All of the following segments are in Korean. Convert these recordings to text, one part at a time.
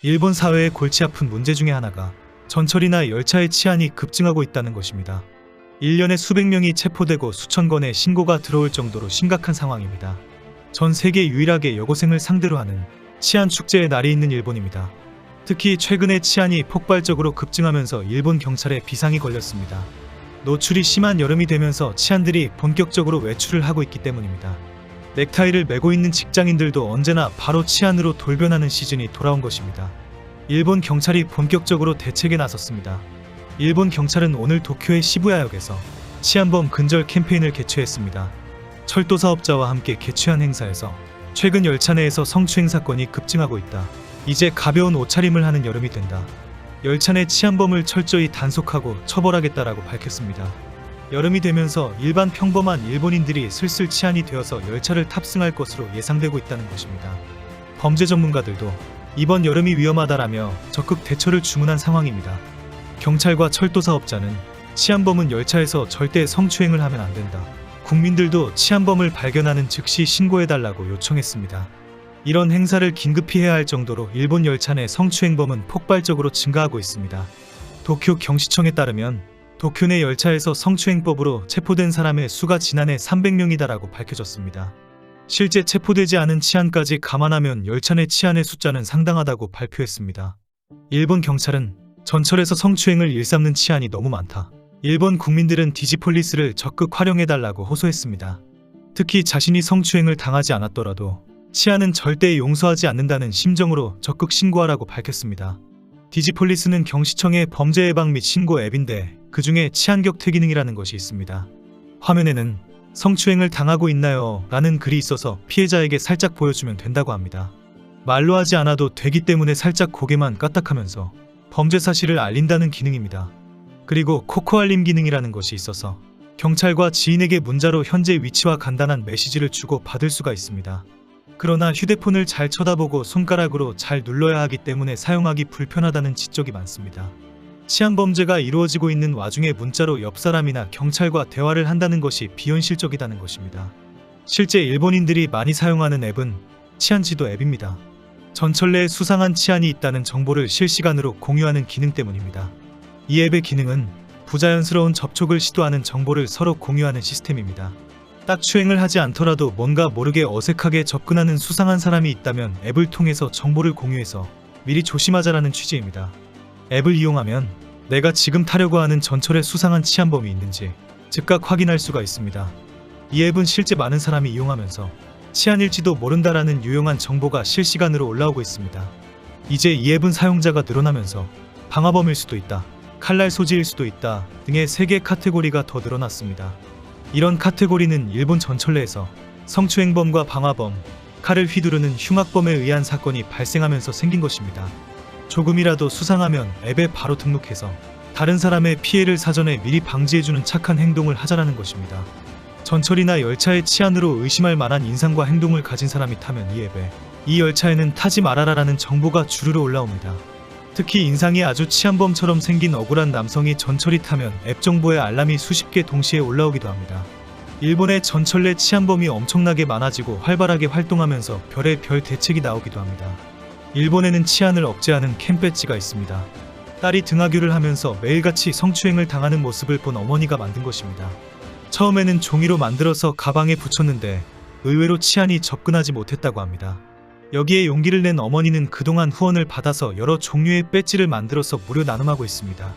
일본 사회의 골치 아픈 문제 중에 하나가 전철이나 열차의 치안이 급증하고 있다는 것입니다. 1년에 수백 명이 체포되고 수천 건의 신고가 들어올 정도로 심각한 상황입니다. 전 세계 유일하게 여고생을 상대로 하는 치안 축제의 날이 있는 일본입니다. 특히 최근에 치안이 폭발적으로 급증하면서 일본 경찰에 비상이 걸렸습니다. 노출이 심한 여름이 되면서 치안들이 본격적으로 외출을 하고 있기 때문입니다. 넥타이를 매고 있는 직장인들도 언제나 바로 치안으로 돌변하는 시즌이 돌아온 것입니다. 일본 경찰이 본격적으로 대책에 나섰습니다. 일본 경찰은 오늘 도쿄의 시부야역에서 치안범 근절 캠페인을 개최했습니다. 철도 사업자와 함께 개최한 행사에서 최근 열차 내에서 성추행 사건이 급증하고 있다. 이제 가벼운 옷차림을 하는 여름이 된다. 열차 내 치안범을 철저히 단속하고 처벌하겠다라고 밝혔습니다. 여름이 되면서 일반 평범한 일본인들이 슬슬 치안이 되어서 열차를 탑승할 것으로 예상되고 있다는 것입니다. 범죄 전문가들도 이번 여름이 위험하다라며 적극 대처를 주문한 상황입니다. 경찰과 철도 사업자는 치안범은 열차에서 절대 성추행을 하면 안 된다. 국민들도 치안범을 발견하는 즉시 신고해달라고 요청했습니다. 이런 행사를 긴급히 해야 할 정도로 일본 열차 내 성추행범은 폭발적으로 증가하고 있습니다. 도쿄 경시청에 따르면 도쿄 내 열차에서 성추행법으로 체포된 사람의 수가 지난해 300명이다라고 밝혀졌습니다. 실제 체포되지 않은 치안까지 감안하면 열차 내 치안의 숫자는 상당하다고 발표했습니다. 일본 경찰은 전철에서 성추행을 일삼는 치안이 너무 많다. 일본 국민들은 디지폴리스를 적극 활용해달라고 호소했습니다. 특히 자신이 성추행을 당하지 않았더라도 치안은 절대 용서하지 않는다는 심정으로 적극 신고하라고 밝혔습니다. 디지폴리스는 경시청의 범죄 예방 및 신고 앱인데 그 중에 치안 격퇴 기능이라는 것이 있습니다. 화면에는 성추행을 당하고 있나요? 라는 글이 있어서 피해자에게 살짝 보여주면 된다고 합니다. 말로 하지 않아도 되기 때문에 살짝 고개만 까딱하면서 범죄 사실을 알린다는 기능입니다. 그리고 코코 알림 기능이라는 것이 있어서 경찰과 지인에게 문자로 현재 위치와 간단한 메시지를 주고 받을 수가 있습니다. 그러나 휴대폰을 잘 쳐다보고 손가락으로 잘 눌러야 하기 때문에 사용하기 불편하다는 지적이 많습니다. 치안 범죄가 이루어지고 있는 와중에 문자로 옆 사람이나 경찰과 대화를 한다는 것이 비현실적이다는 것입니다. 실제 일본인들이 많이 사용하는 앱은 치안 지도 앱입니다. 전철 내에 수상한 치안이 있다는 정보를 실시간으로 공유하는 기능 때문입니다. 이 앱의 기능은 부자연스러운 접촉을 시도하는 정보를 서로 공유하는 시스템입니다. 딱 추행을 하지 않더라도 뭔가 모르게 어색하게 접근하는 수상한 사람이 있다면 앱을 통해서 정보를 공유해서 미리 조심하자라는 취지입니다. 앱을 이용하면 내가 지금 타려고 하는 전철에 수상한 치안범이 있는지 즉각 확인할 수가 있습니다. 이 앱은 실제 많은 사람이 이용하면서 치안일지도 모른다라는 유용한 정보가 실시간으로 올라오고 있습니다. 이제 이 앱은 사용자가 늘어나면서 방화범일 수도 있다, 칼날 소지일 수도 있다 등의 3개 카테고리가 더 늘어났습니다. 이런 카테고리는 일본 전철 내에서 성추행범과 방화범, 칼을 휘두르는 흉악범에 의한 사건이 발생하면서 생긴 것입니다. 조금이라도 수상하면 앱에 바로 등록해서 다른 사람의 피해를 사전에 미리 방지해주는 착한 행동을 하자라는 것입니다. 전철이나 열차의 치안으로 의심할 만한 인상과 행동을 가진 사람이 타면 이 앱에 이 열차에는 타지 말아라라는 정보가 주르르 올라옵니다. 특히 인상이 아주 치안범처럼 생긴 억울한 남성이 전철이 타면 앱 정보에 알람이 수십 개 동시에 올라오기도 합니다. 일본의 전철 내 치안범이 엄청나게 많아지고 활발하게 활동하면서 별의 별 대책이 나오기도 합니다. 일본에는 치안을 억제하는 캠 배지가 있습니다. 딸이 등하교를 하면서 매일같이 성추행을 당하는 모습을 본 어머니가 만든 것입니다. 처음에는 종이로 만들어서 가방에 붙였는데 의외로 치안이 접근하지 못했다고 합니다. 여기에 용기를 낸 어머니는 그동안 후원을 받아서 여러 종류의 배지를 만들어서 무료 나눔하고 있습니다.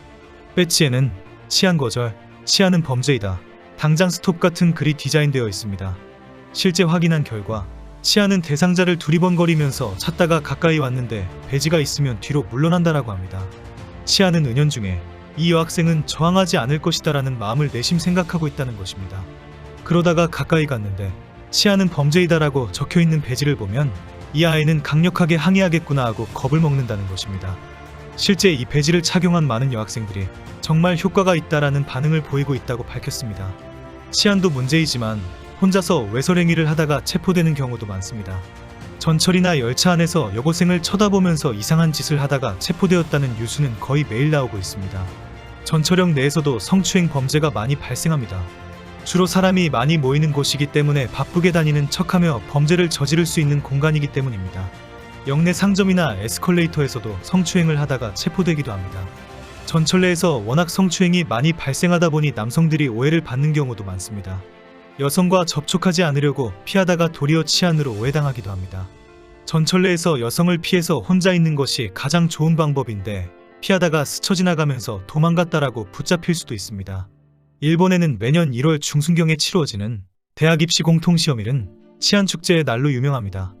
배지에는 치안 거절, 치안은 범죄이다, 당장 스톱 같은 글이 디자인되어 있습니다. 실제 확인한 결과 치안은 대상자를 두리번거리면서 찾다가 가까이 왔는데 배지가 있으면 뒤로 물러난다라고 합니다. 치안은 은연중에 이 여학생은 저항하지 않을 것이다라는 마음을 내심 생각하고 있다는 것입니다. 그러다가 가까이 갔는데 치안은 범죄이다라고 적혀있는 배지를 보면 이 아이는 강력하게 항의하겠구나 하고 겁을 먹는다는 것입니다. 실제 이 배지를 착용한 많은 여학생들이 정말 효과가 있다라는 반응을 보이고 있다고 밝혔습니다. 치안도 문제이지만 혼자서 외설행위를 하다가 체포되는 경우도 많습니다. 전철이나 열차 안에서 여고생을 쳐다보면서 이상한 짓을 하다가 체포되었다는 뉴스는 거의 매일 나오고 있습니다. 전철역 내에서도 성추행 범죄가 많이 발생합니다. 주로 사람이 많이 모이는 곳이기 때문에 바쁘게 다니는 척하며 범죄를 저지를 수 있는 공간이기 때문입니다. 역내 상점이나 에스컬레이터에서도 성추행을 하다가 체포되기도 합니다. 전철내에서 워낙 성추행이 많이 발생하다 보니 남성들이 오해를 받는 경우도 많습니다. 여성과 접촉하지 않으려고 피하다가 도리어 치안으로 오해당하기도 합니다. 전철내에서 여성을 피해서 혼자 있는 것이 가장 좋은 방법인데 피하다가 스쳐 지나가면서 도망갔다라고 붙잡힐 수도 있습니다. 일본에는 매년 1월 중순경에 치루어지는 대학 입시 공통시험일은 치안축제의 날로 유명합니다.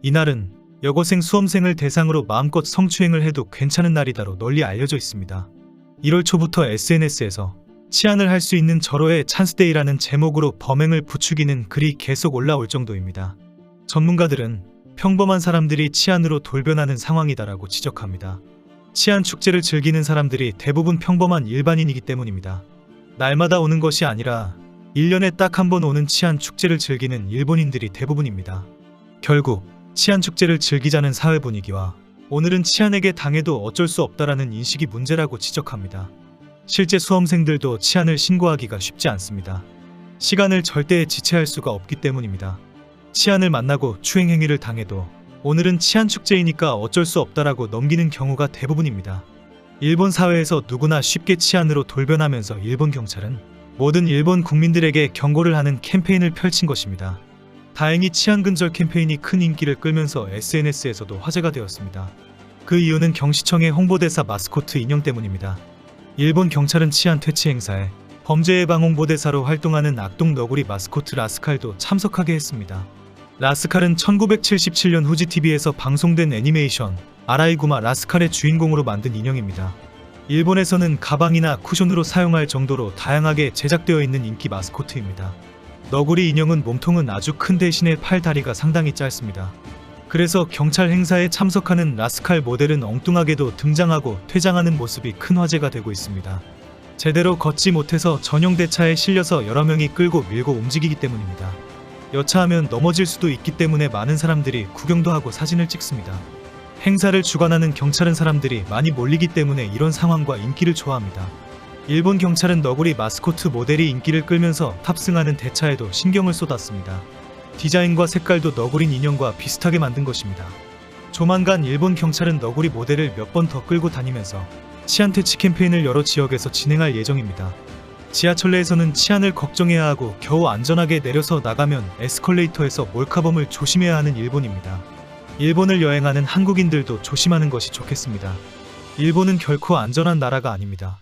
이날은 여고생 수험생을 대상으로 마음껏 성추행을 해도 괜찮은 날이다로 널리 알려져 있습니다. 1월 초부터 SNS에서 치안을 할 수 있는 절호의 찬스데이라는 제목으로 범행을 부추기는 글이 계속 올라올 정도입니다. 전문가들은 평범한 사람들이 치안으로 돌변하는 상황이다라고 지적합니다. 치안 축제를 즐기는 사람들이 대부분 평범한 일반인이기 때문입니다. 날마다 오는 것이 아니라 1년에 딱 한 번 오는 치안 축제를 즐기는 일본인들이 대부분입니다. 결국 치안 축제를 즐기자는 사회 분위기와 오늘은 치안에게 당해도 어쩔 수 없다라는 인식이 문제라고 지적합니다. 실제 수험생들도 치안을 신고하기가 쉽지 않습니다. 시간을 절대 지체할 수가 없기 때문입니다. 치안을 만나고 추행 행위를 당해도 오늘은 치안 축제이니까 어쩔 수 없다라고 넘기는 경우가 대부분입니다. 일본 사회에서 누구나 쉽게 치안으로 돌변하면서 일본 경찰은 모든 일본 국민들에게 경고를 하는 캠페인을 펼친 것입니다. 다행히 치안 근절 캠페인이 큰 인기를 끌면서 SNS에서도 화제가 되었습니다. 그 이유는 경시청의 홍보대사 마스코트 인형 때문입니다. 일본 경찰은 치안 퇴치 행사에 범죄 예방 홍보대사로 활동하는 악동 너구리 마스코트 라스칼도 참석하게 했습니다. 라스칼은 1977년 후지TV에서 방송된 애니메이션 아라이구마 라스칼의 주인공으로 만든 인형입니다. 일본에서는 가방이나 쿠션으로 사용할 정도로 다양하게 제작되어 있는 인기 마스코트입니다. 너구리 인형은 몸통은 아주 큰 대신에 팔 다리가 상당히 짧습니다. 그래서 경찰 행사에 참석하는 라스칼 모델은 엉뚱하게도 등장하고 퇴장하는 모습이 큰 화제가 되고 있습니다. 제대로 걷지 못해서 전용 대차에 실려서 여러 명이 끌고 밀고 움직이기 때문입니다. 여차하면 넘어질 수도 있기 때문에 많은 사람들이 구경도 하고 사진을 찍습니다. 행사를 주관하는 경찰은 사람들이 많이 몰리기 때문에 이런 상황과 인기를 좋아합니다. 일본 경찰은 너구리 마스코트 모델이 인기를 끌면서 탑승하는 대차에도 신경을 쏟았습니다. 디자인과 색깔도 너구리 인형과 비슷하게 만든 것입니다. 조만간 일본 경찰은 너구리 모델을 몇 번 더 끌고 다니면서 치안 퇴치 캠페인을 여러 지역에서 진행할 예정입니다. 지하철 내에서는 치안을 걱정해야 하고 겨우 안전하게 내려서 나가면 에스컬레이터에서 몰카범을 조심해야 하는 일본입니다. 일본을 여행하는 한국인들도 조심하는 것이 좋겠습니다. 일본은 결코 안전한 나라가 아닙니다.